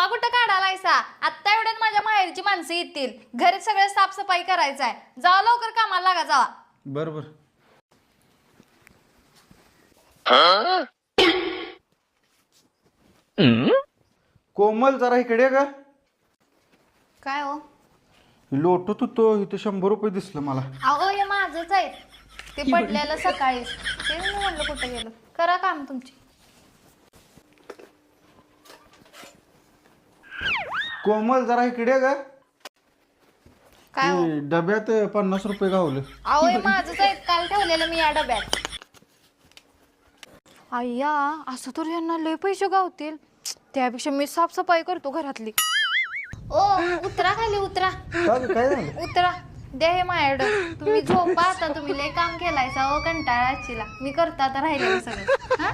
मला कुठं काढालायसा? आत्ता एवढ्यात माझ्या माहेरची माणसं येतील, घरी सगळं साफसफाई करायचं आहे. जावा लवकर कामाला लागा जावा. बर. कोमल जरा इकडे का? काय हो? लोटत होतो इथं 100 रुपये दिसलं मला. अहो हे माझंच आहे, ते पडलेलं सकाळीच. ते मी म्हणलं कुठं गेलं. करा काम तुमची. कोमल जरा इकडे का? काय हो? ते डब्यात 50 रुपये गावलं. अहो हे माझंच आहे, काल ठेवलेलं मी या डब्यात. अय्या, असं तर यांना लय पैसे गावतील. त्यापेक्षा मी साफसफाई करतो घरातली. ओ उतरा खाली, उतरा काय झालं? उतरा. द्या हे माझ्याकडं. तुम्ही झोपा आता, तुम्ही लय काम केलायसा. ओ कंटाळा आजचीला. मी करतो आता राहिलेलं सगळं. हा?